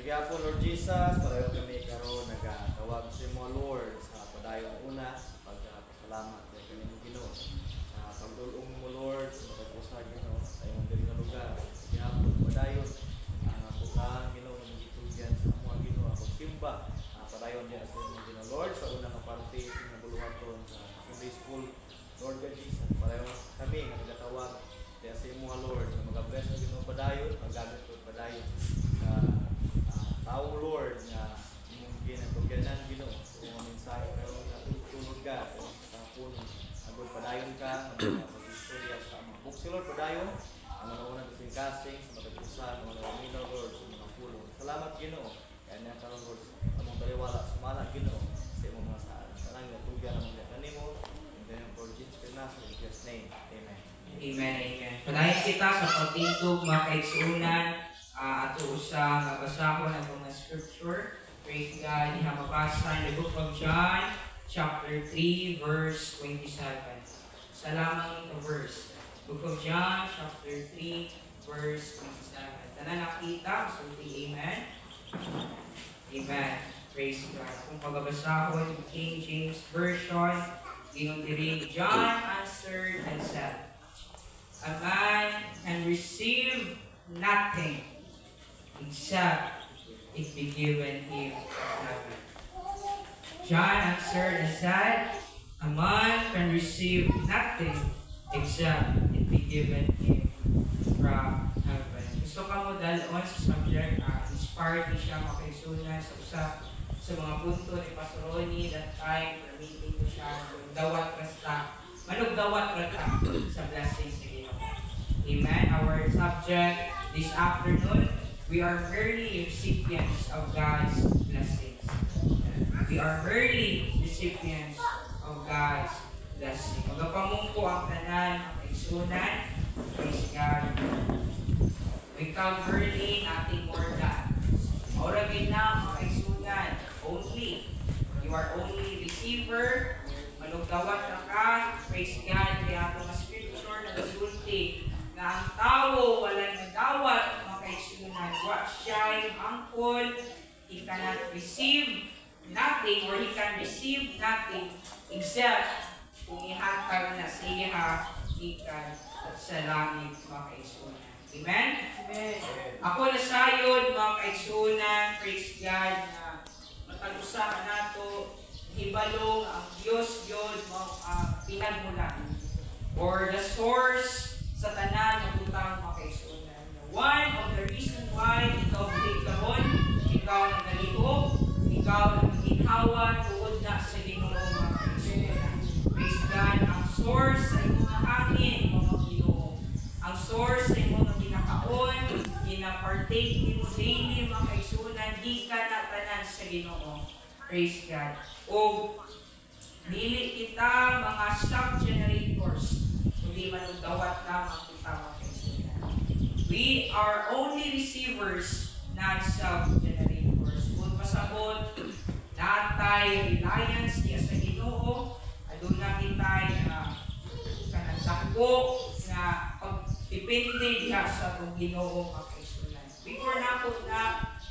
Gyapon Lord Jesus, pareho kami karon nagatawag sa mga Lord sa padayong una pagpasalamat kay kanimo Ginoo. Pagdulong mo Lord sa pagpusa Ginoo sa imong diri nga lugar. Gyapon padayon butang Ginoo ng gitugyan sa among Ginoo ako simba. Padayon diya sa imong Ginoo Lord sa una nga parte nga buluhaton sa Sunday School. Lord God Jesus, pareho kami nga nagatawag diya sa imong Lord nga mag-bless ng Ginoo padayon, magamit ko padayon sa tao Lord nga imong ginatugyanan Ginoo sa imong mensahe karon natutulog ka sa puno agud padayon ka nga pag-istorya sa among books Lord padayon ang una sa casting sa matag-usa ng mga minaw Lord sa mga pulo. Salamat Ginoo kay na karon Lord among baliwala sumala Ginoo sa imong mga saan kanang natugyan among kanimo in the name of Jesus Christ in Jesus name amen. Amen, amen. Padayon kita sa pagtindog mga kaigsuunan ato usa nga basahon ang mga scripture. Praise God. Diha mabasa in the book of John chapter 3 verse 27. Salamat ito verse. Book of John chapter 3 verse 27. Tanan nakita, so amen. Amen. Praise God. Kung pagbabasahon King James Version, gingon diri, John answered and said, a man can receive nothing except it be given him from heaven. John answered and said, a man can receive nothing except it be given him from heaven. Gusto ka mo dalawang sa subject, inspired ni siya makaisunan sa usap sa mga punto ni Pastor Ronnie that time, permitting ko siya dawat rasta, manugdawat rasta sa blessings ni Ginoo. Amen. Our subject this afternoon, we are early recipients of God's blessings. We are early recipients of God's blessing. Magapamungko ang tanan, ang kaigsunan. Praise God. We come early, nothing more than. Maura na, mga kaigsunan. Only. You are only receiver. Manugdawat na ka. Praise God. Kaya ako mga scripture na nasulti na ang tao walang nagdawat, mga kaigsunan. What siya yung angkol, he cannot receive nothing or he can receive nothing except kung ihatag na siya ikan sa langit, mga kaigsunan. Amen? Amen. Ako na sayod, mga kaigsunan, praise God, na matag-usahan nato, hibalong ang Diyos yun, pinagmulan or the source sa tanan ng butang mga kaigsunan. One of the reasons why ikaw bulig karon, ikaw nagalihok, ikaw nagginhawa tuod na sa Ginoo mga kaigsunan. Praise God, ang source sa imong hangin mga Ginoo. Ang source sa imong ginakaon, ginapartake nimo daily mga kaigsunan, di ka na tanan sa Ginoo. Praise God. O dili kita mga sub-generators, kundi manugdawat lamang kita mga kaigsunan. We are only receivers, not self-generators. Kung pasabot, natay reliance diya sa Ginoo, aduna kitay kanagdako nga pagdepende diya sa Ginoo mga kaigsunan. Before na po na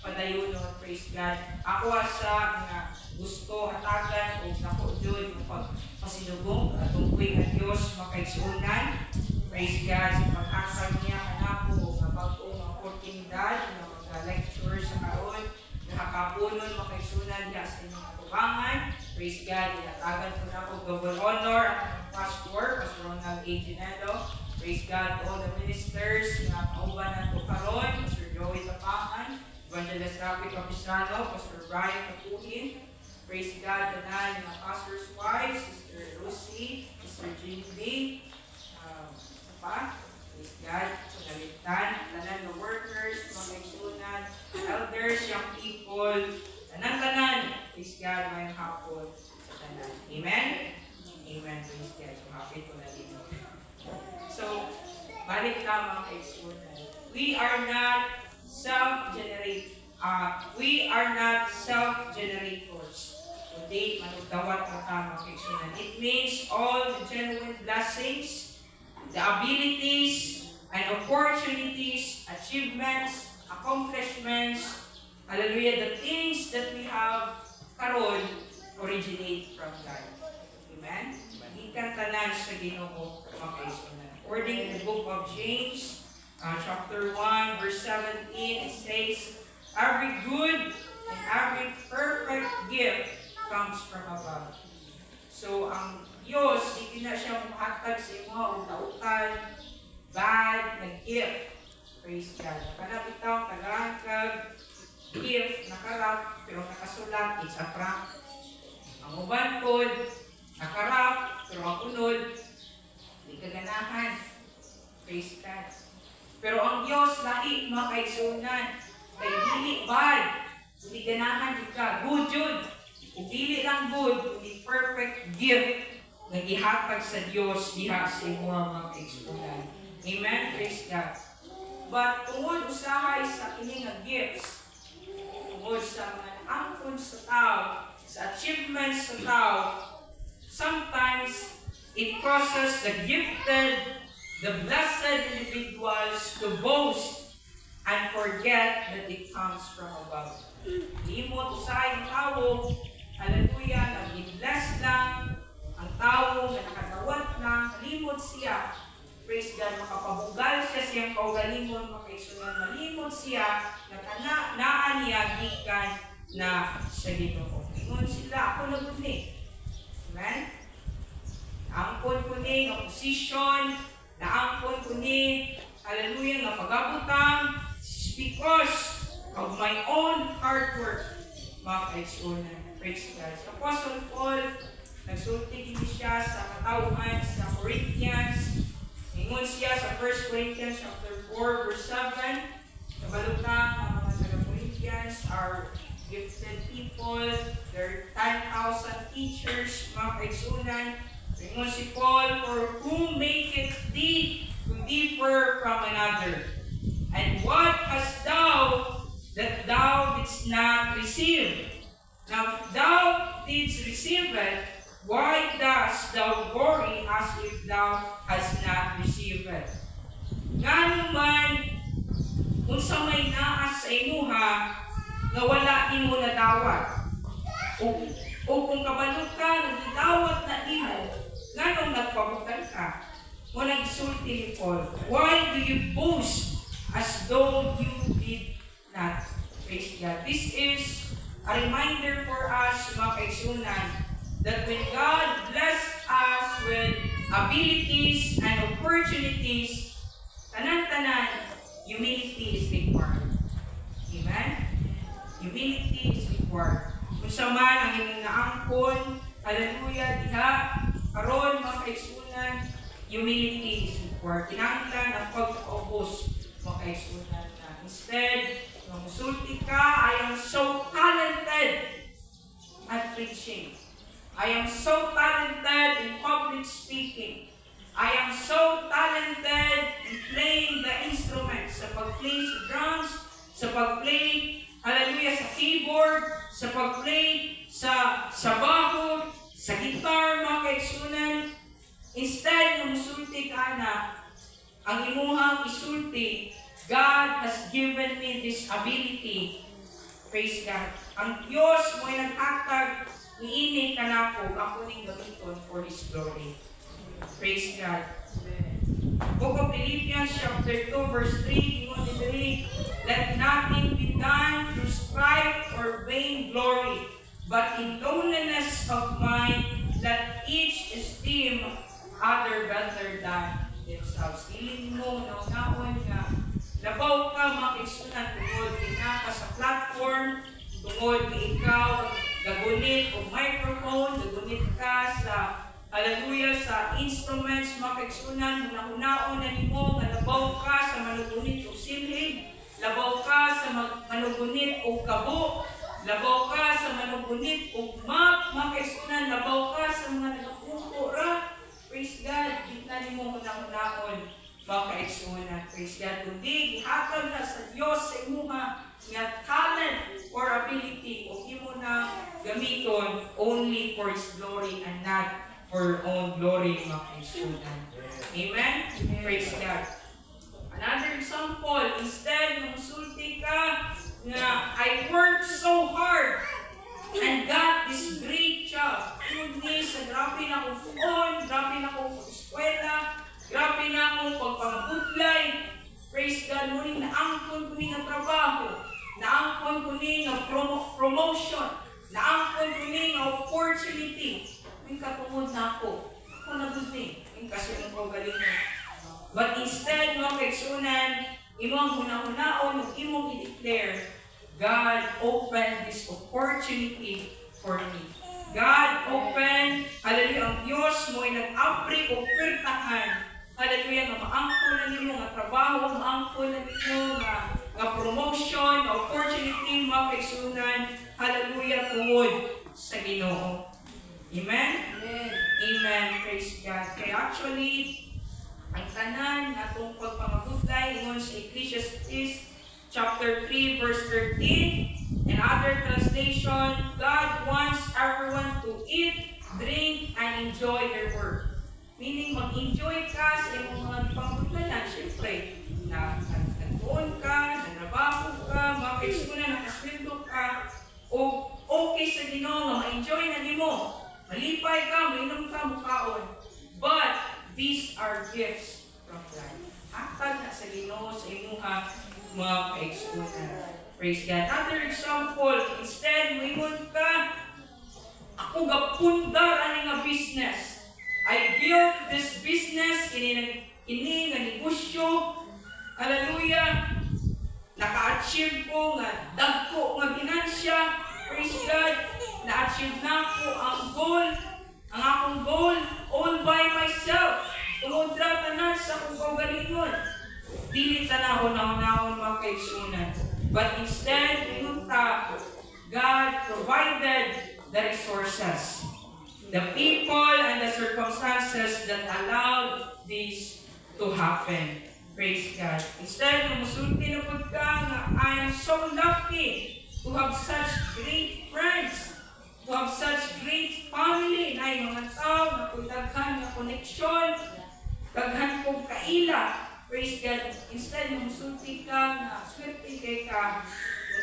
padayon, praise God, ako asa nga gusto hatagan o nako jud pagpasinugong atong kuy nga Dios mga kaigsunan. Praise God sa pag-answer niya kanako nga bag-o nga oportunidad nga mag-lecture sa karon nakakapunon mga kaigsunan diha sa inyong atubangan. Praise God, inatagan ko na ko double honor ang pastor, Pastor Ronald A. Ginelo. Praise God, all the ministers nga kauban nato karon, Pastor Joey Tapangan, Evangelist Rafi Capisano, Pastor Brian Kapuhin. Praise God, tanan mga pastor's wives, Sister Lucy, Sister Jean B. Praise God, pagalitan, tanan ng workers, mga kaigsunan, elders, young people, tanan-tanan. Praise God, may hapon sa tanan. Amen? Amen. Praise God. So, happy ko na dito. So, balik ka mga kaigsunan. We are not self-generators. Kundi, manugdawat ang tamang kaigsunan. It means all the genuine blessings, the abilities, and opportunities, achievements, accomplishments, Hallelujah. The things that we have karon originate from God. Amen? Ikan tanan sa Ginoo mga kaigsunan. According to the book of James, chapter 1, verse 17, it says, every good and every perfect gift comes from above. So, ang Diyos, hindi na siya mahatag sa mga utautan, bad na gift. Praise God. Nakanapitaw, tagangkag, gift, nakarap, pero nakasulat, it's a prank. Ang uban pod, nakarap, pero ang unod, hindi kaganahan. Praise God. Pero ang Diyos, lahi, mga kaigsunan, kay dili bad, hindi ganahan ka, good yun. Kung dili lang good, kundi perfect gift na gihatag sa Diyos diha sa mga kaigsunan. Amen? Praise God. But tungod usahay sa kining nga gifts, tungod sa mga angkon sa tao, sa achievements sa tao, sometimes it causes the gifted, the blessed individuals to boast and forget that it comes from above. Imo usahay ng tao, hallelujah, nag-bless lang, ang tao na nakadawat na, kalimod siya. Praise God, makapabugal siya siyang kaugalingon, makaisunan, malimod siya, naan niya gikan na sa Ginoo. Ingon sila, ako naguni. Amen? Naangkon ko ni, ng position, naangkon ko ni, hallelujah, nga pagabutang, because of my own hard work, mga kaigsunan. Praise God. Sa Apostle Paul, nagsulti din siya sa katauhan sa Corinthians. Ingon siya sa 1 Corinthians chapter 4, verse 7. Kabalutang ang mga taga-Corinthians are gifted people, they're 10,000 teachers, mga kaigsunan. Ingon si Paul, for who maketh thee to differ from another? And what hast thou that thou didst not receive? Now, if thou didst receive it, why dost thou glory as if thou hast not received it? Ngano man, kung sa may naas sa imuha, nga wala imo nadawat. O kung kabalot ka, nagdawat na imo, nganong nagpabutan ka? O nagsulti ni Paul, why do you boast as though you did not? Praise God. This is a reminder for us, mga kaigsunan, that when God blessed us with abilities and opportunities, tanan-tanan, humility is required. Amen? Humility is required. Kung sa man ang inyong naangkon, hallelujah, diha, karon mga kaigsunan, humility is required. Kinahanglan ang pagpaubos, mga kaigsunan na. Instead, kung musulti ka, I am so talented at preaching. I am so talented in public speaking. I am so talented in playing the instruments, sa pag-play sa drums, sa pag-play, hallelujah, sa keyboard, sa pag-play sa baho, sa guitar, mga kaigsunan. Instead, nung musulti ka na, ang imuhang isulti, God has given me this ability. Praise God. Ang Diyos mo'y nag-hatag, niini ka na po, ako ning gamiton for His glory. Praise God. Book of Philippians chapter 2 verse 3, let nothing be done through strife or vain glory, but in lowliness of mind, let each esteem other better than themselves. Iling mo, naunahon nga, labaw ka mga kaigsunan, tungod ka sa platform, tungod ikaw, gagunit o microphone, gagunit ka sa, hallelujah, sa instruments, mga kaigsunan, hunahunaon na nimo, labaw ka sa manugunit o silhig, labaw ka sa manugunit o kabo, labaw ka sa manugunit o map, mga kaigsunan, labaw ka sa mga nagapupo ra. Praise God, di na nimo hunahunaon, mga kaigsunan. Praise God, kundi gihatag na sa Diyos sa imuha nga talent or ability o imo na gamiton only for His glory and not for own glory, mga kaigsunan. Amen? Praise God. Another example, instead, nung sulti ka, nga I worked so hard and got this great job. Ingon ni sa grabe na akong phone, grabe na akong eskwela, grabe na akong pagpangabudlay. Praise God, muling naangkon ko ni nga trabaho, naangkon ko ni nga promotion, naangkon ko ni nga opportunity. May katungod na ako. Ako na gusto kasi ang kaugalingon. But instead, mga kaigsunan, imong hunahunahon, imong i-declare, God opened this opportunity for me. God opened, hallelujah, ang Diyos mo ay nag-apri o pertahan. Hallelujah, nga maangkon na nimo nga trabaho, maangkon na nimo nga promotion, opportunity, mga kaigsunan, hallelujah, tungod sa Ginoo. Amen? Amen. Amen. Praise God. Kaya actually, ang tanan na itong pagpangagudlay ingon sa Ecclesiastes chapter 3 verse 13. In other translation, God wants everyone to eat, drink, and enjoy their work. Meaning, mag-enjoy ka sa iyong mga pangagudlayan. Siyempre, nagtuon ka, nanabaho ka, mga kaisunan, nakasweldo ka, o okay sa Ginoo nga ma-enjoy na nimo. Malipay ka, mainom ka, mukaon. But, these are gifts from God. Hatag na sa Ginoo sa imuha mga kaigsunan. Praise God. Another example, instead, maingon ka, ako gapundar ani nga business. I built this business, ini nga negosyo. Hallelujah. Naka-achieve ko nga dagko nga ginansya. Praise God. Na-achieve na ko ang goal, ang akong goal, all by myself. Tumudra tanan sa akong kaugalingon. Dili tanahon mga kaigsunan. But instead, minunta, God provided the resources, the people and the circumstances that allowed this to happen. Praise God. Instead, musulti na po ka nga, I am so lucky to have such great friends, to have such great family, na mga tao, na daghan na connection, daghan kong kaila. Praise God. Instead, musulti ka na, swerte kay ka,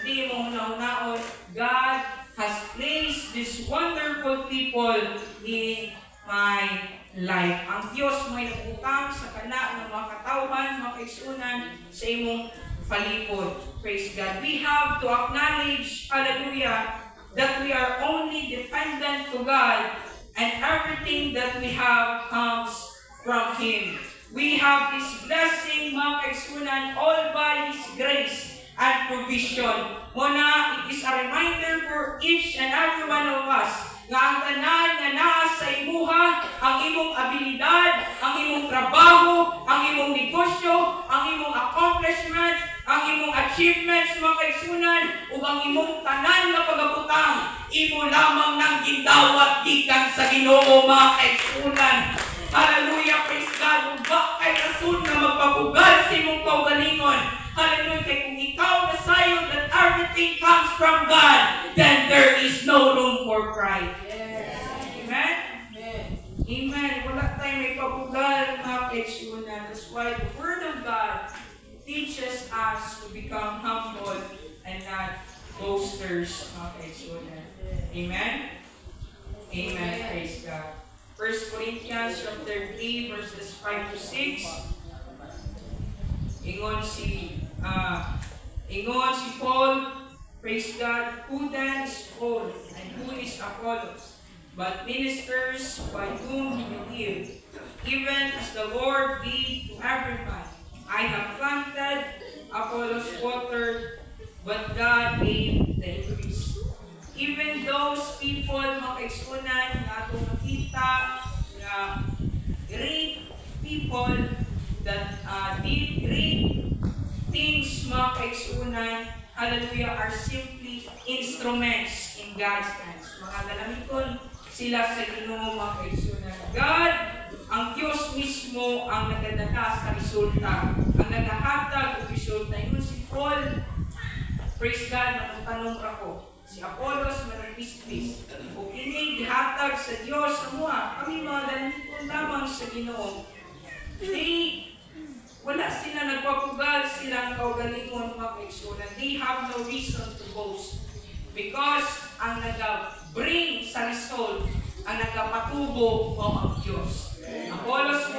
hindi mo hunahunaon, God has placed these wonderful people in my life. Ang Diyos mo ay nagutang sa kana ng mga katawhan, mga kaigsunan sa imong palipod. Praise God. We have to acknowledge, hallelujah, that we are only dependent to God and everything that we have comes from Him. We have His blessing, mga kaigsunan, all by His grace and provision. Muna, it is a reminder for each and every one of us nga ang tanan nga naa sa imuha, ang imong abilidad, ang imong trabaho, ang imong negosyo, ang imong accomplishments, ang imong achievements, mga kaigsunan, ug ang imong tanan nga pagabutang, imo lamang nang gindawat gikan sa Ginoo, mga kaigsunan. Hallelujah, praise God. Ug ba kay rason nga magpabugal sa imong kaugalingon. Hallelujah, kay kung ikaw nasayon that everything comes from God, then there is no room for pride. Yes. Amen? Amen. Amen. Wala tayong may pabugal, mga kaigsunan. That's why the Word of God teaches us to become humble and not boasters, mga kaigsunan. Amen? Amen. Praise God. 1 Corinthians chapter 3 verses 5 to 6. Ingon si Paul, praise God, who then is Paul and who is Apollos, but ministers by whom he believed, even as the Lord gave to every man. I have planted, Apollos watered, but God gave the increase. Even those people, mga kaigsunan, nga itong makita, nga great people that did great things, mga kaigsunan, hallelujah, are simply instruments in God's hands. Mga dalamiton sila sa Ginoo, mga kaigsunan. God, ang Diyos mismo ang nagadala sa resulta, ang nagahatag o resulta. Yun si Paul, praise God, namutanong ako. Si Apollos, managpis-pis. O ining gihatag sa Diyos sa mga, kami mga dalamiton lamang sa Ginoo. They wala sila nagpapugal silang kaugalingon mga kaigsunan. They have no reason to boast. Because ang nag-bring sa result, ang nagpatubo o ang Diyos. Apollos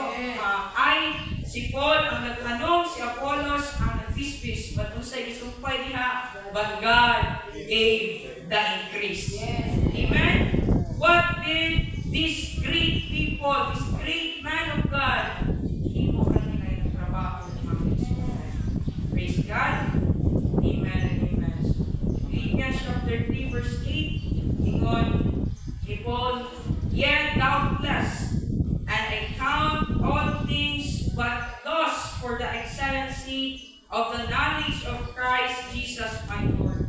si Paul ang nagtanong, si Apollos ang nagpispis, but kung sa isumpay diha, but God gave the increase. Amen? What did this great people, this great man of God, himo kanila yung trabaho ng mga Kristiyanan? Praise God. Amen and amen. Philippians chapter 3 verse 8, ingon, ni Paul, yet doubtless, and I count all things but loss for the excellency of the knowledge of Christ Jesus my Lord,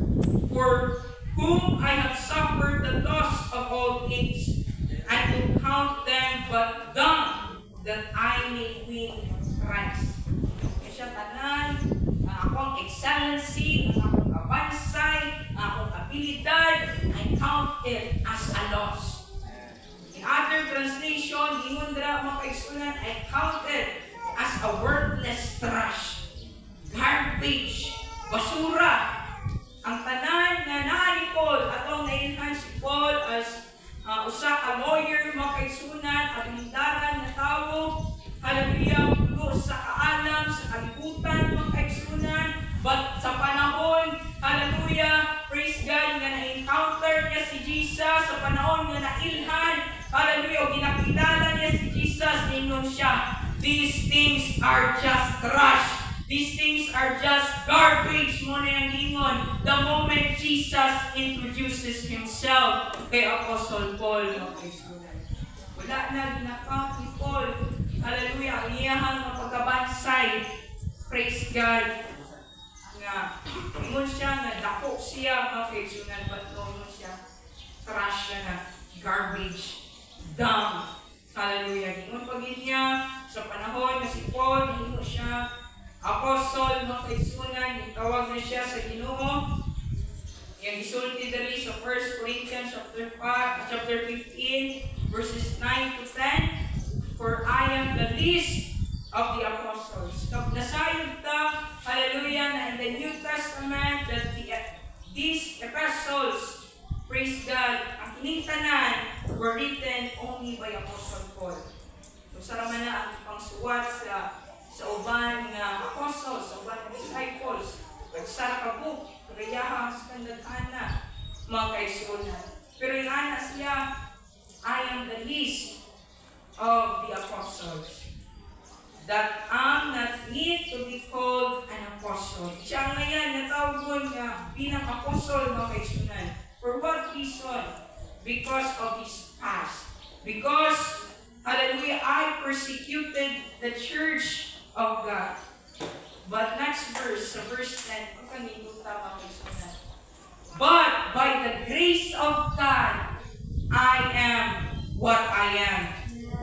for whom I have suffered the loss of all things, and to count them but dung, that I may win Christ. Kaya tanan, ang akong excellency, ang akong kabansay, ang akong abilidad, I count it as a loss. In other translation, hinundra mga kaigsunan, I count it as a worthless trash, garbage, basura. Ang tanan nga naa ni Paul, atong nailhan si Paul as usa ka lawyer, mga kaigsunan, abilidaran na tao, hallelujah, puno sa kaalam, sa kalibutan, mga kaigsunan, but sa panahon, hallelujah, praise God, nga na-encounter niya si Jesus, sa panahon nga nailhan, hallelujah, o ginakilala niya si Jesus, ningon siya, these things are just trash. These things are just garbage. Mo na yung ingon. The moment Jesus introduces Himself kay Apostle Paul. Wala na ginakount ni Paul. Hallelujah. Ang iyahang mapagkabansay. Praise God. Nga, ingon siya nga dako siya mga kaigsunan. But ingon siya, trash siya na. Garbage. Dung. Hallelujah. Ingon pagin niya sa panahon na si Paul, ingon siya Apostle, mga kaigsunan, itawag na siya sa Ginoo. Yung isulti dali sa 1 Corinthians chapter 15, verses 9 to 10. For I am the least of the apostles. Nasayod ta, hallelujah, na in the New Testament that these epistles, praise God, ang kinitanan were written only by Apostle Paul. So, saraman na ang pangsuwat sa uban nga apostles, sa uban nga disciples, pagsara ka book, kagayahang sa kandaghan na, mga kaigsunan. Pero yung ana siya, I am the least of the apostles, that am not need to be called an apostle. Siya ngayon, natawgon nga bilang apostle, mga kaigsunan. For what reason? Because of his past. Because, hallelujah, I persecuted the church of God. But next verse, sa verse 10, but by the grace of God, I am what I am.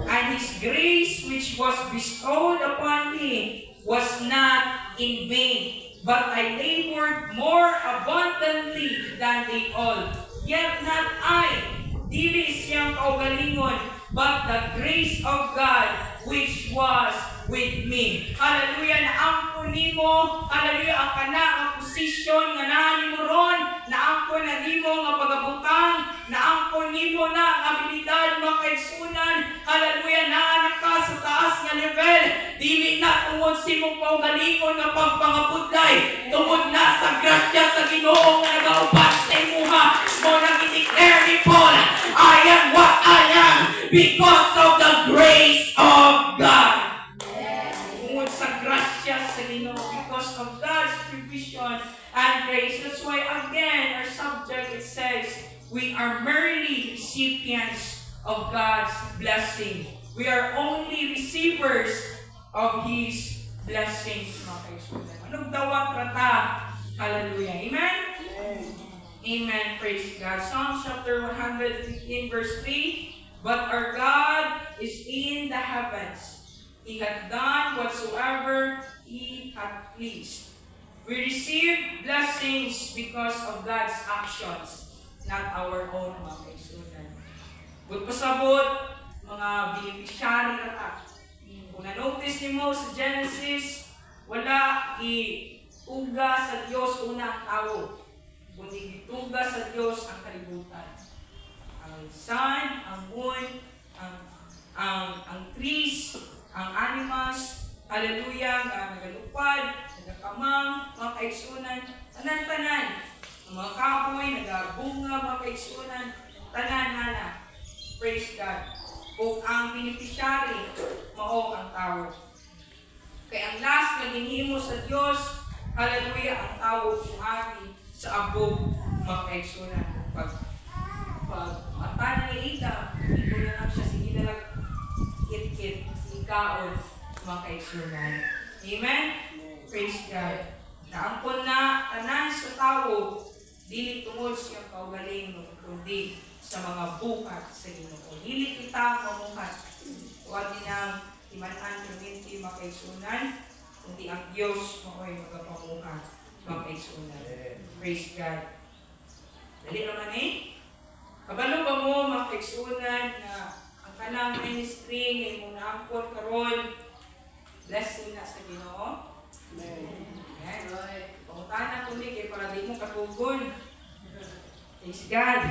And His grace which was bestowed upon me was not in vain, but I labored more abundantly than they all. Yet not I, dili siyang kaugalingon, but the grace of God which was with me. Hallelujah, naangkon nimo, hallelujah, ang kana ang posisyon nga naa nimo ron, naangkon na nimo nga pagabutang, naangkon nimo na ang abilidad mga kaigsunan, hallelujah, naanak ka sa taas nga level, dili na tungod sa imong kaugalingon nga pagpangabudlay, tungod na sa grasya sa Ginoo nga nagauban sa imuha, mo nang i-declare ni Paul, I am what I am because of the grace of God. Because of God's provision and grace. That's why again our subject, it says we are merely recipients of God's blessing. We are only receivers of His blessings. Anong dawat rata? Hallelujah. Amen? Amen. Praise God. Psalm chapter 115 verse 3. But our God is in the heavens. He hath done whatsoever He hath pleased. We receive blessings because of God's actions, not our own, mga kaigsunan. But pasabot, mga beneficiary rata. Kung na-notice niyo mo sa Genesis, wala ituga sa Dios una ang tao, kundi ituga sa Dios ang kalibutan. Ang sun, ang moon, ang trees, ang animals, hallelujah, nga nagalupad, nagakamang, mga kaigsunan, tanan-tanan, mga kahoy, nagabunga, mga kaigsunan, tanan na. Praise God. O ang beneficiary, mao ang tao. Kaya ang last na ginhimo sa Dios, hallelujah, ang tao sumagi sa abog, mga kaigsunan. Pag matanan ni Ida, ito na lang siya, sige na lang kit-kit, ikaon, mga kaigsunan. Amen? Praise God. Naangkon na tanan sa tao, dili tungod siya kaugaling, kundi sa mga buhat sa Ginoo. Dili kita mamuhat. Huwag din ang timanan community mga kaigsunan, kundi ang Diyos mao'y magapamuhat mga kaigsunan. Praise God. Dali naman kabalo ba mo mga kaigsunan na ang kanang ministry ngayon mo naangkon karon, blessing na sa Ginoo? Amen. Pangutan na kundi kaya para di mo katugon. Praise God.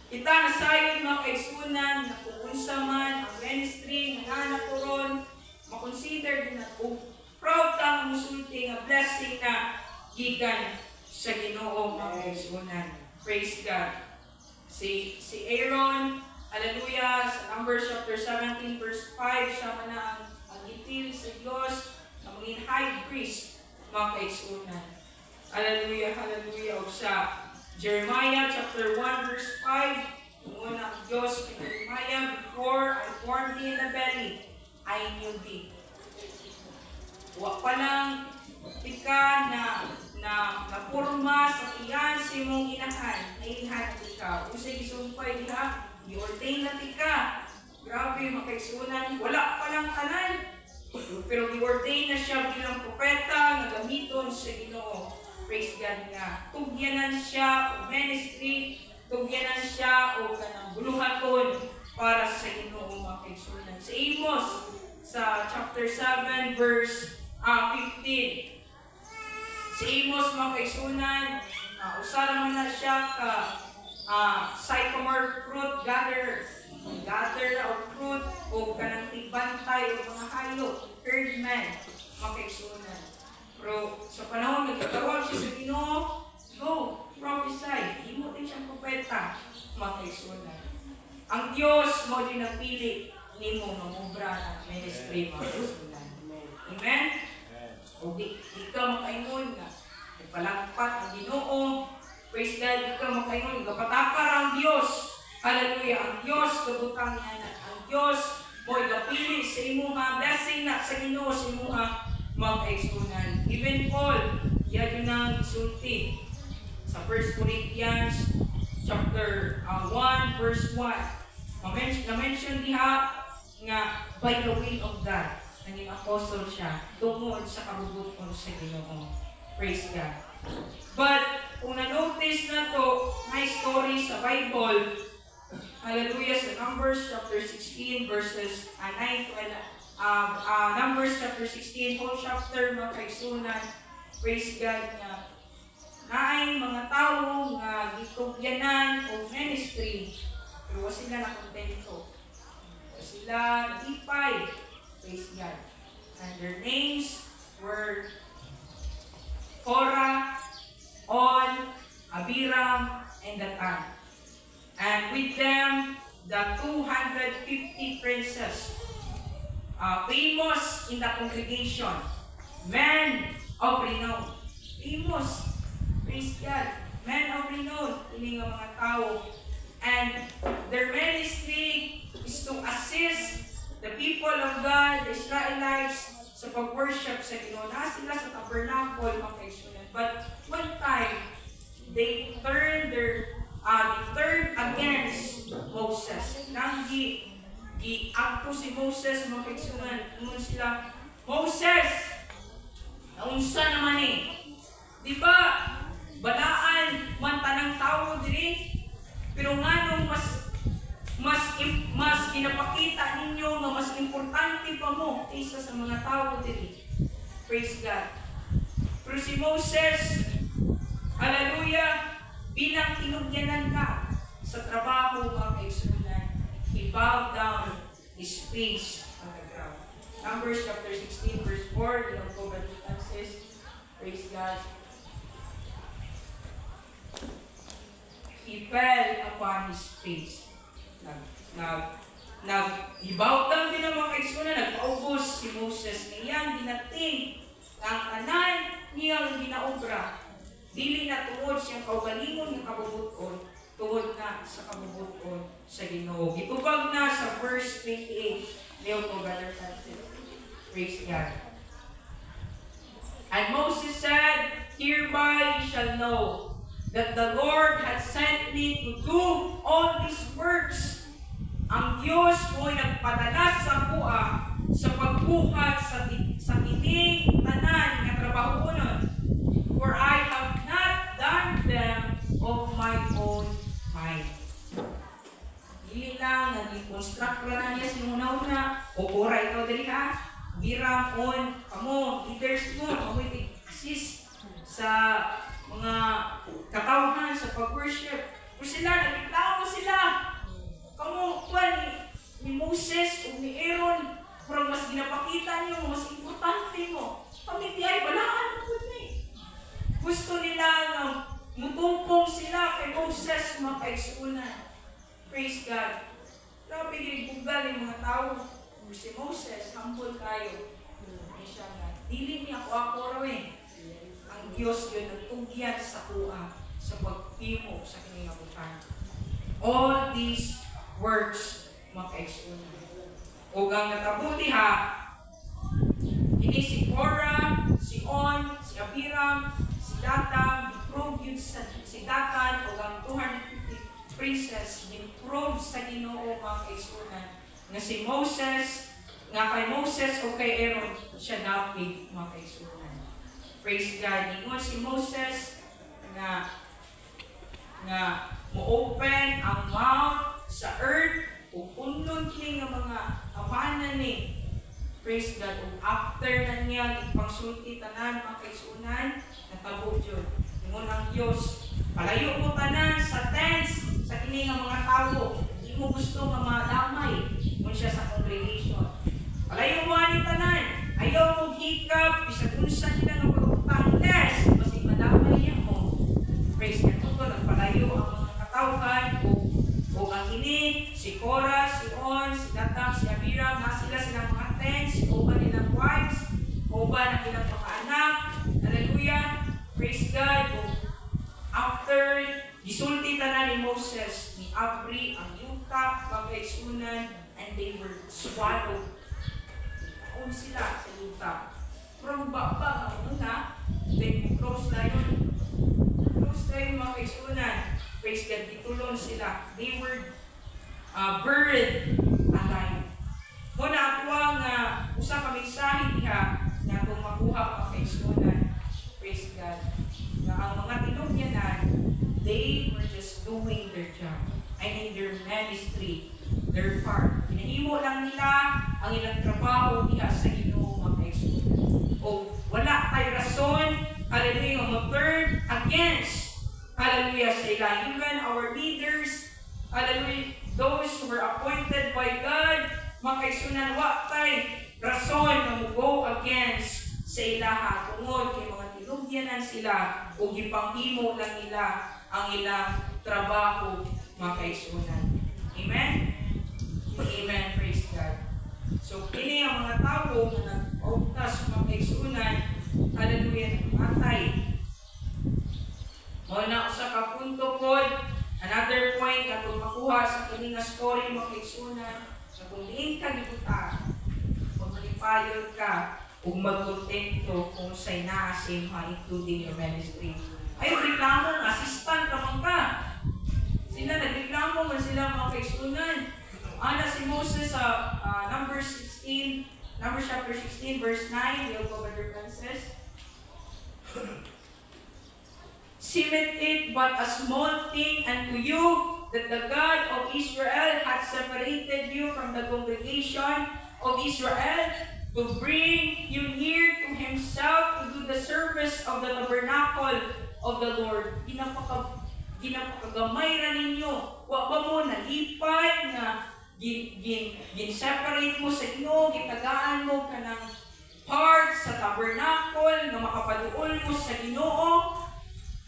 Kita nasayon mga kaigsunan na kung unsa man ang ministry ng anak ko ron, makonsider din na kung proud kang musulti nga blessing na gikan sa Ginoo mga kaigsunan. Praise God. Si Aaron, hallelujah, sa Numbers chapter 17 verse 5, siya man na ang itil sa Diyos na maging high priest mga kaigsunan. Hallelujah, hallelujah. O sa Jeremiah chapter 1 verse 5, noon ang Diyos kay Jeremiah, before I formed thee in the belly, I knew thee. Wa pa lang tika na napurma sa tiyan sa imong inahan, nailhan tika. Usay isumpay diha, i-ordain na tika. Grabe, makaigsunan, wala pa lang tanan. Pero i-ordain na siya bilang propeta na gamiton sa Ginoo. Praise God nga. Tugyanan siya o ministry, tugyanan siya o kanang buluhaton para sa Ginoo mga kaigsunan. Sa Amos, sa chapter 7 verse 15. Sa Amos mga kaigsunan, usara man na siya ka sycamore fruit gatherer. Gather of fruit o kanang tigbantay o mga hayop, herdman, mga kaigsunan. Pero sa panahon nagtatawag siya sa Ginoo, go, prophesy, imo din siyang propeta, mga kaigsunan. Ang Diyos mo din napili nimo mamubra ng ministry mga kaigsunan. Amen? O di ka makaingon nga, nagpalangpat ang Ginoo, praise God, di ka makaingon, gapatakar ang Diyos. Hallelujah, ang Diyos kabutang niya, ang Diyos mo igapili sa imong blessing na sa Ginoo sa imong mga kaigsunan. Even Paul, yan yun ang isulti sa 1 Corinthians chapter 1 verse 1. Na-mention diha nga by the will of God. Naging apostle siya tungod sa kabubuton sa Ginoo. Praise God. But kung na-notice na to, may story sa Bible, hallelujah, sa Numbers chapter 16 verses 9 to 11. Numbers chapter 16, whole chapter mga kaigsunan, praise God nga naay mga tao nga gitugyanan o ministry pero wa sila nakontento, wa sila nagipay, praise God, and their names were Korah, On, Abiram, and Datan, and with them the 250 princes, famous in the congregation, men of renown. Famous, praise God, men of renown, ini nga mga tao. And their ministry is to assist the people of God, the Israelites, sa pag-worship sa Ginoo. Na sila sa tabernacle, mga kaigsunan. But one time, they turned against Moses. Nang gi-akto si Moses, mga kaigsunan, noon sila, Moses, naunsa naman di ba, balaan man tanang tao diri, pero nga nung mas ginapakita ninyo nga mas importante pa pa mo isa sa mga tao diri. Praise God. Pero si Moses, hallelujah, bilang tinugyanan ka sa trabaho mga kaigsunan, he bowed down his face on the ground. Numbers chapter 16 verse 4, you know po ba says, praise God. He fell upon his face. Nag-ibawt lang din ang mga kaigsunan, nagpaubos si Moses ngayon, dinating ang tanan niyang ginaobra. Dili na tungod siyang kaugalingon ng kabubuton, tungod na sa kabubuton sa Ginoo. Gitubag na sa verse 28, Leo ko, Brother Francis. Praise God. And Moses said, hereby ye shall know that the Lord has sent me to do all these works. Ang Diyos mo'y nagpadala sa kuha sa pagbuhat sa tining tanan nga trabaho nun. For I have not done them of my own mind. Dili lang, nag-construct na niya sinuna-una. O pura ikaw dali ha. Biram on, kamo, leaders mo, kamoy assist sa mga katawhan sa pag-worship. Pero sila, nagreklamo sila. Kamu, kuwan ni Moses o ni Aaron, parang mas ginapakita niyo, mas importante mo. Kami ay balaan mo na eh. Gusto nila na mutumpong sila kay Moses mga kaigsunan. Praise God. Grabe ginibugal ng mga tao. Si Moses, humble kayo. Siya nga, dili niya ako raw eh. Ang Diyos yun, nagtugyan sa kuha, sa pagtimo sa kinilabutan. All these works, mga kaigsunan. O ang natabuti ha, ini si Korah, si On, si Abiram, si Dathan, improve yun si Dathan, o ang 250 princes, improve sa Ginoo mga kaigsunan. Nga si Moses, nga kay Moses o kay Aaron, siya dapig mga kaigsunan. Praise God. Ingon si Moses nga mo-open ang mouth sa earth o unlon kini nga mga awanan ni. Praise God. O after na niya ipangsulti tanan mga kaigsunan, natabo yun. Ingon ang Diyos, palayo mo tanan sa tents sa kini nga mga tao. Di mo gusto nga madamay kung siya sa congregation. Palayo mo ani tanan. Ayaw mong hikap, bisag unsa nila nga pagpangles, kasi madamay niya mo. Praise God. Ito, nagpalayo ang mga katawhan o ang ini, si Korah, si On, si Dathan, si Abiram, na silang mga tents, o ba nilang wives, o ba na nilang mga anak. Hallelujah. Praise God. O, after gisulti tanan ni Moses, ni Abri, ang yuta, pagkaisunan, and they were swallowed. Naon sila sa yuta. From baba, una, then close na yun. Close na yung mga kaisunan. Praise God, ditulon sila. They were buried alive. Muna ako ang usa ka mensahe diha na kung makuha mga kaisunan. Praise God. Na ang mga tinugyanan, they were just doing their job. I mean, their ministry, their part. Pinahimo lang nila ang ilang trabaho diha sa Ginoo mga kaisunan. O wala tayo rason, hallelujah, mag-turn against, hallelujah, sila. Even our leaders, hallelujah, those who were appointed by God, mga kaisunan, wala tayo rason na go against sa ilaha. Tungod kay mga tinugyanan sila o gipanghimo lang nila ang ilang trabaho, mga kaisunan. Amen? Amen. Praise God. So, kini ang mga tao na nag-autas mga kaisunan, hallelujah, matay. Muna sa kapunto po, another point na kung makuha sa kini nga story mga kaisunan, sa kung diin ka gibuta, kung malipayod ka, kung magkontento kung sa'y naasim ha, including your ministry. Ay, reklamo, assistant naman ka. Sila nagreklamo man sila mga kaisunan. Ana si Moses sa Numbers chapter 16 verse 9, yung Brother Francis. Seemeth it but a small thing unto you that the God of Israel hath separated you from the congregation of Israel, to bring you near to Himself, to do the service of the tabernacle of the Lord. Ginapakagamay ra ninyo. Wa ba mo nalipay nga gin-separate mo sa Ginoo, gitagaan mo kanang part sa tabernacle nga makapaduol mo sa Ginoo.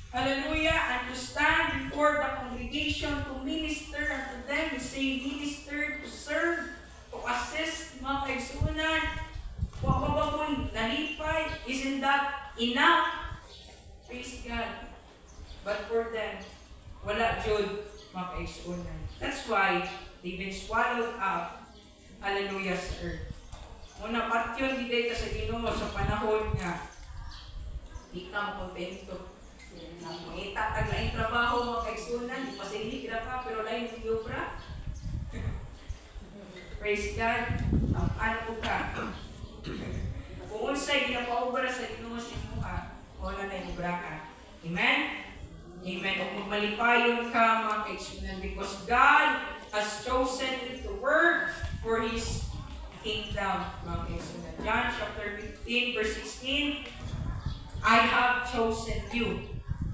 Hallelujah! And to stand before the congregation to minister unto them. We say minister, to serve, to assist, mga kaigsunan. Wa ba mo nalipay? Isn't that enough? Praise God. But for them, wala jud, mga kaigsunan. That's why they've been swallowed up. Hallelujah sa earth. Muna patyon di ka sa Ginoo sa panahon nga di ka makontento. May tatag laing trabaho mga kaigsunan, di pa sili kira pa, pero lain yung obra. Praise God. Ano po ka? Kung unsay ginapaobra sa Ginoo sa imuha, wala na yung obra ka. Amen? Amen. Kung magmalipayon ka mga kaigsunan, because God has chosen you to work for His kingdom, mga kaigsunan. John chapter 15 verse 16, I have chosen you.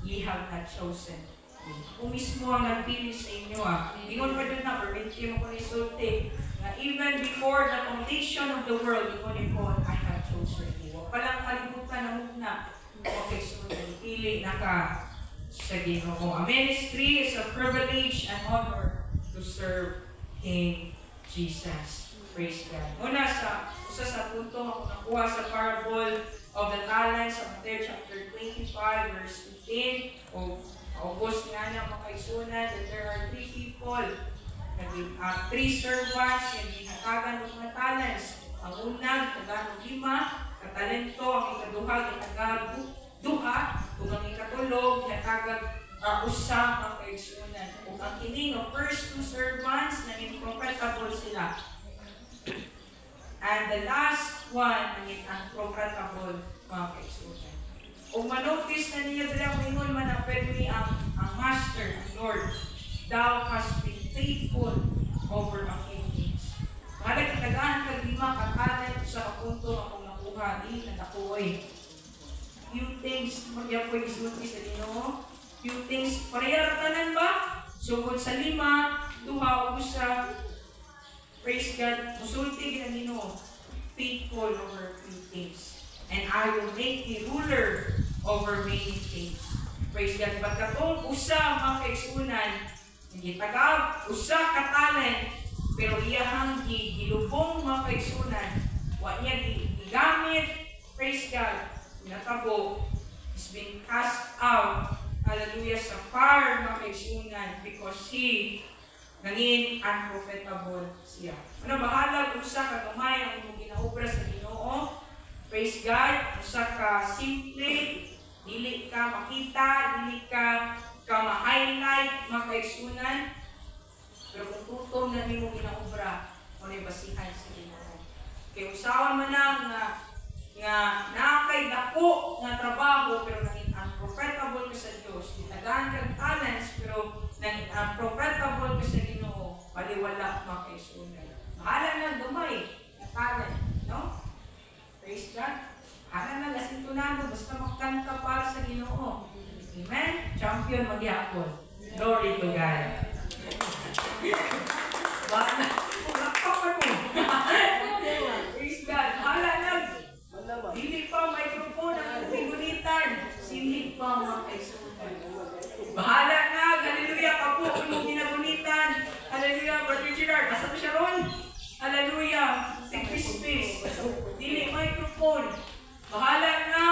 Ye have not chosen. Kung mismo ang nagpili sa inyo, ingon pa doon na, permiti mo ko isulti, na even before the foundation of the world, ingon po, I have chosen you. Palang kalibutan na muna, okay, so nagpili na ka sa Ginoo. A ministry is a privilege and honor to serve King Jesus. Praise God. Una usa sa punto ako nakuha sa parable of the talents of Matthew chapter 25 verse 15. August nga na makaisunan that there are 3 people, 3 servants na ginatagan ng mga talents. Ang unang taga 5, katalento, ang ikaduha ginataga 2, ug ang ikatulog ginataga usa mga kaisunan. Ug ang kining of first 2 servants naging profitable sila. And the last one naging unprofitable mga kaisunan. Kung manotice na niya dala mingon man na permi ang Master, ang Lord, thou hast been faithful over a few things. Kada katagaan kag 5 katalan sa kapunto akong nakuha di na nakuha. Few things magya po isulti sa Ginoo. Few things parehara tanan ba? Sugod sa 5, 2 usa. Praise God. Musulti gid ang Ginoo. Faithful over few things. And I will make thee ruler over many things. Praise God. Pagkatong usa mga kaigsunan, hindi tagab, usa ka talent, pero iyahang gilubong mga kaigsunan, wa niya gigamit. Praise God. Natabo, has been cast out, hallelujah, sa fire mga kaigsunan, because he nangin unprofitable siya. Ano bahala usa ka gamay ang imong ginaobra sa Ginoo? Praise God, usa ka simple, dili ka makita, dili ka ma-highlight, mga kaigsunan. Pero kung tutom na nimo ginaobra, ano yung basihan sa Ginoo. Kaya usawan man nga nakay dako nga trabaho, pero naging unprofitable ka sa Diyos. Ditagaan kang talents, pero naging unprofitable ka sa Ginoo. Baliwala, mga kaigsunan. Mahala na gamay na talent, no? Praise God. Ana na lasintunan mo, basta magkanta para sa Ginoo. Amen? Champion magyapon. Glory to God. Bana, lakpakan mo. Praise God. Hala lang. Dili pa microphone ang pingulitan. Silid pa mga kaigsunan. Bahala na. Hallelujah. Kapo, mo ginagunitan. Hallelujah. Brother Gerard, asa to siya ron? Hallelujah. Si Crispis. Dili microphone. Bahala na.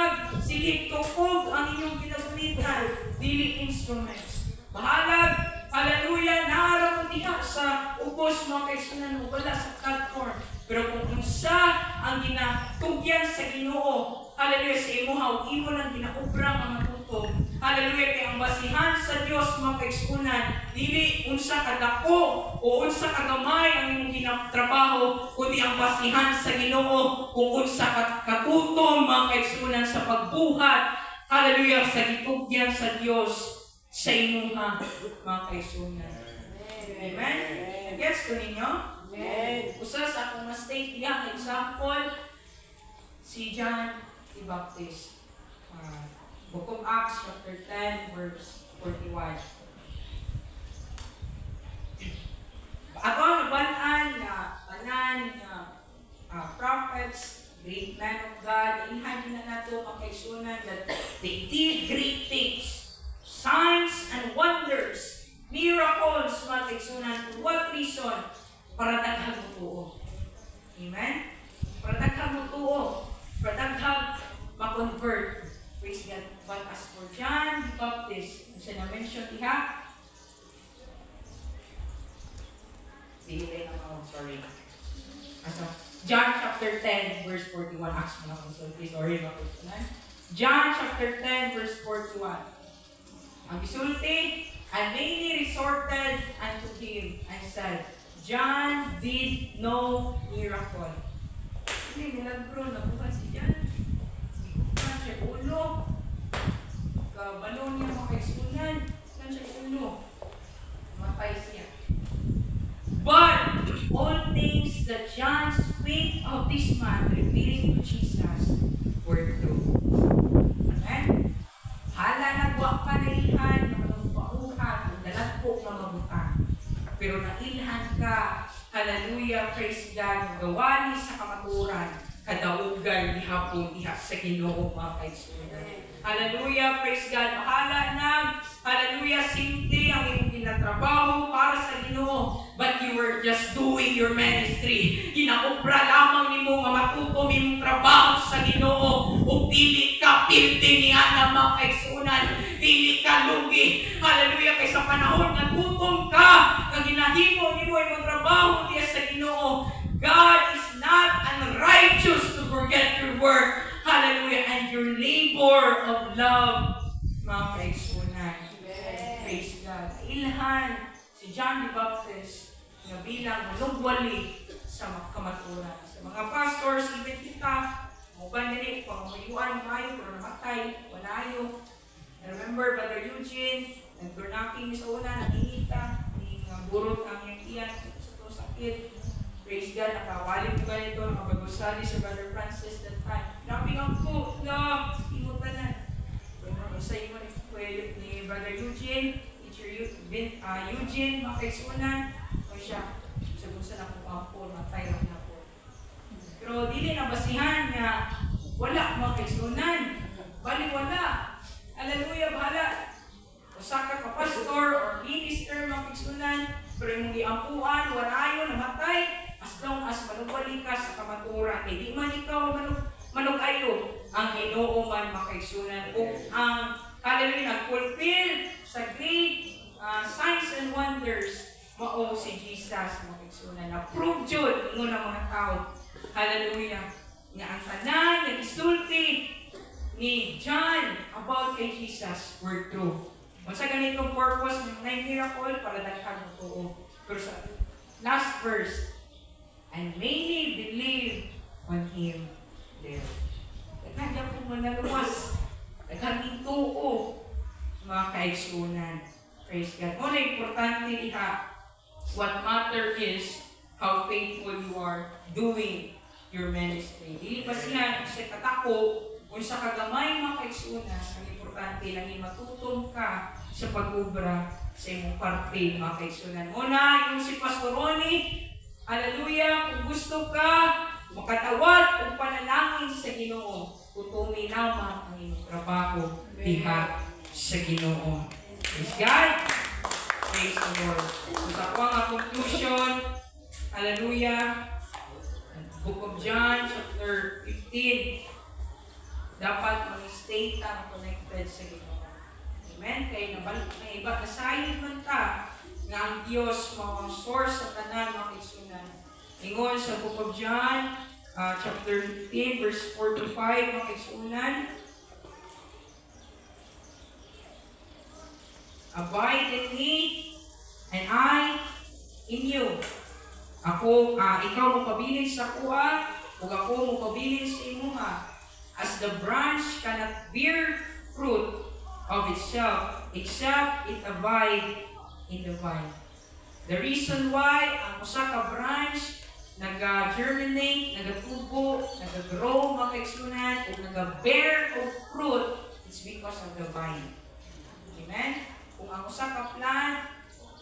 Silid tupog ang inyong ginagunitan. Dili instruments. Bahala. Hallelujah. Naharap niya sa ubos mga kaigsunan. Wala sa platform. Pero kung unsa ang ginatugyan sa Ginoo, hallelujah, sa imuha, imo lang ginaobra mga tutog. Hallelujah, kay ang basihan sa Dios mga kaigsunan, dili unsa ka dako o unsa ka gamay ang imong ginatrabaho, kundi ang basihan sa Ginoo kung unsa ka katutom mga kaigsunan sa pagbuhat. Hallelujah, sa gitugyan sa Dios sa imuha mga kaigsunan. Amen. Gets ko ninyo? Usa sa akong mistake diha nga example si John the Baptist. Book of Acts chapter 10 verse 41. Ako nabalaan na tanan prophets, great men of God, inhandi na nato makaigsunan that they did great things, signs and wonders, miracles, makaigsunan. For what reason? Para daghang mutuo. Amen? Para daghang mutuo. Para daghang ma-convert. Praise God. But as for John the Baptist, ang siya na-mention diha, John chapter 10 verse 41. Acts mo na kung sorry John chapter 10 verse 41. Ang gisulti, and many resorted unto him and said, John did no miracle. Hindi, milagro, nabuhat si John. Kan siya ulo. Kabalo niya makaisunan. Kan siya ulo. Matay siya. But all things that John spake of this man revealing to Jesus were true. Amen? Hala nagwa ka na ilhan, magpauhan, dalag po na mabutang. Pero nailhan ka, hallelujah, praise God, gawali sa kamaturan, kadaugan, ihapon, ihap sa Ginoo, mga kaigsunan. Hallelujah, praise God, mahala na, hallelujah, simple ang iyong ginatrabaho para sa Ginoo, but you were just doing your ministry. Ginaobra lamang ni mo nga matutom yung trabaho sa Ginoo, o dili ka pildi niya na mga kaigsunan, dili ka lugi, hallelujah, kay sa panahon nga tutom ka, nga ginahimo ni mo yung trabaho niya sa Ginoo. God is not unrighteous to forget your work, hallelujah, and your labor of love, mga kaigsunan. Praise God. Ilhan si John the Baptist nga bilang manugwali sa kamaturan. Sa mga pastors, even kita, muban nila, pangamayuan mayo, pero namatay, walayo. Remember, Brother Eugene, nag-burnaking sa una, nangingita, burot ang iyang iyan sa ito sakit. Praise God, nakawali ko ganito, nakabagusali sa Brother Francis that time. Naping ang po, na, imutan na. Sa iyo ni Brother Eugene, teacher Eugene, makaisunan, o siya, sabusan ako ang po, matay na po. Pero dili na basihan nga, wala makaisunan, bali wala. Hallelujah, bahala. Usaka ka pastor or minister makaisunan, pero yung iampuan, walayo, namatay, as long as manugwali ka sa kamaturan, di man ikaw manugayo ang Ginoo man makaigsunan o ang hallelujah nag-fulfill sa great signs and wonders mao si Jesus makaigsunan. Na-prove jud ingon ang mga tao. Hallelujah. Nga ang tanan nga gisulti ni John about kay Jesus were true. Unsa ganitong purpose ng miracle para daghang tuo. Pero sa last verse, and many believe on him there. Nagkanya po manaluwas. Nagkanya tuo. Mga kaigsunan. Praise God. Muna importante diha. What matter is how faithful you are doing your ministry. Dili pa siya katako kung sa kagamay mga kaigsunan. Ang importante lang matutom ka sa pag-ubra sa imong parte mga kaigsunan. Una, yung si Pastor Ronnie, hallelujah, kung gusto ka makatawad o panalangin sa Ginoo, tutumi naman ang iyong trabaho diha sa Ginoo. Praise God. Praise the Lord. So sa ang conclusion, hallelujah, Book of John, chapter 15, dapat mag-stay tang connected sa Ginoo. Amen? Kaya nabalik na iba, nasayod man ta nga ang Diyos mao ang source sa tanan mga kaigsunan. Ingon sa Book of John, chapter 15, verse 4 to 5, mga kaigsunan. Abide in me, and I in you. Ikaw mo pabilin sa kuha, ug ako mo pabilin sa imuha. As the branch cannot bear fruit of itself, except it abide in the vine. The reason why ang usa ka branch naga-germinate, nagatubo, nag-grow mga kaigsunan, o naga-bear of fruit, it's because of the vine. Amen? Kung ang usa ka plant,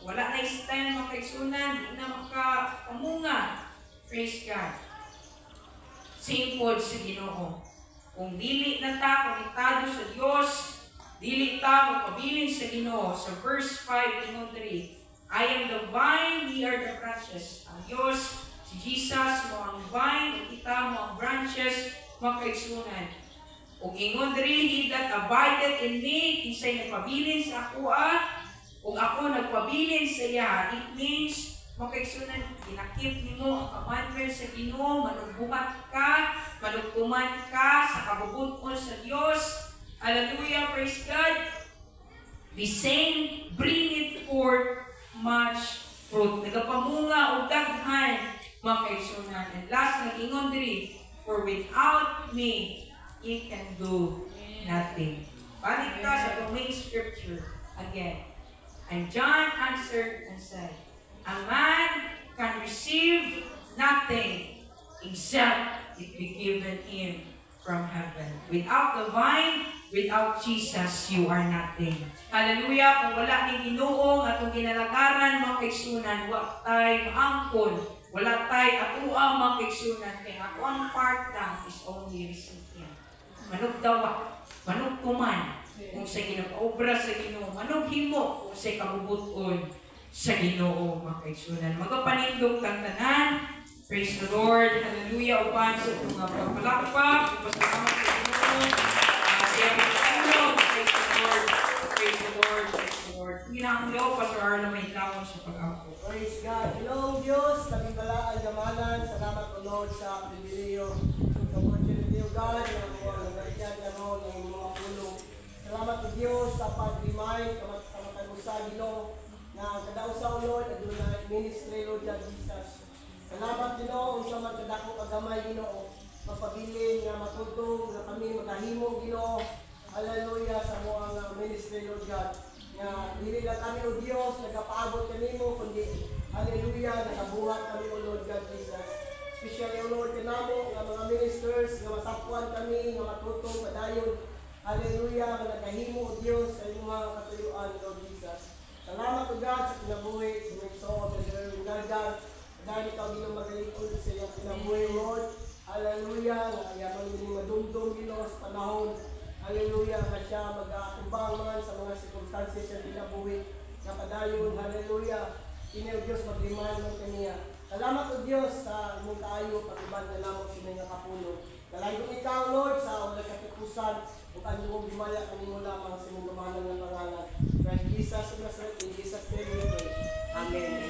wala na stem mga kaigsunan, di na makamunga. Praise God. Same po sa Ginoo. Kung dili na ta konektado sa Dios, dili ta magpabilin sa Ginoo. Sa verse 5, Ginoo 3, I am the vine, ye are the branches. Ang Diyos, si Jesus mo ang vine, kita mo ang branches, mga kaigsunan. Ug ingon diri, he that abideth in me, kinsay nagpabilin sa ako ug ako nagpabilin sa iya. It means, mga kaigsunan, ginakip nimo ang commandment sa Ginoo, manugbuhat ka, manugtuman ka sa kabubuton sa Dios. Hallelujah, praise God. The same bring it forth much fruit. Nagapamunga o daghan, mga kaigsunan. And last, nag-ingon diri, for without me, ye can do nothing. Balik ka sa main scripture again. And John answered and said, a man can receive nothing except it be given him from heaven. Without the vine, without Jesus, you are nothing. Hallelujah! Kung wala ni Ginoo atong ginalagaran, mga kaigsunan, wala tay maangkon, wala tay atua, mga kaigsunan, kaya ako ang part lang is only recipient. Manugdawa, manugtuman, kung sa ginag-obra sa Ginoo, manughimo kung sa kabubuton sa Ginoo, mga kaigsunan. Magapanindog kang tanan. Praise the Lord. Hallelujah. Upan sa mga pagpalakpak. Pasalamat sa Ginoo. Praise the Lord. Praise the Lord. Praise the Lord. Ginang Leo, Pastor Arlo, may ilawon sa pag-ako. Praise God. Hello, Diyos. Labing balaan gamanan. Salamat o Lord sa pribileo. Sa opportunity o God, ng mga nagalikan na mo, ng mga pulong. Salamat o Diyos sa pag-remind, kamatay mo sa Ginoo, na ang kadaw sa Lord, at doon na ministry, Lord God Jesus. Salamat Ginoo, ang sa magkadako kagamay Ginoo, magpabilin nga matutong nga kami magahimo Ginoo. Hallelujah sa mga ministry Lord God. Nga dili lang kami o Dios nagapaabot kanimo kundi hallelujah nagabuhat kami o Lord God Jesus. Especially o Lord kanamo nga mga ministers nga masapuan kami nga matutong padayon. Hallelujah nga nagahimo o Dios sa imong mga katuyuan Lord Jesus. Salamat o God sa kinabuhi sa mga soul ng Gargar. Dahil ikaw ginong magalikod sa iyong kinabuhi, Lord. Hallelujah. Yaman din madumdum Ginoo sa panahon. Hallelujah. Na siya mag-aakubang man sa mga circumstances sa kinabuhi. Napadayon. Hallelujah. Kini Diyos mag-remind mo kaniya. Salamat o Diyos sa imong kaayo pag-ibad na lamang sa mga kapulo. Nalayon ikaw, Lord, sa ulang katipusan kung ano mong bimaya kanimo lamang sa imong gamanan ng pangalan. Christ Jesus of Nazareth, in Jesus' name we pray. Amen.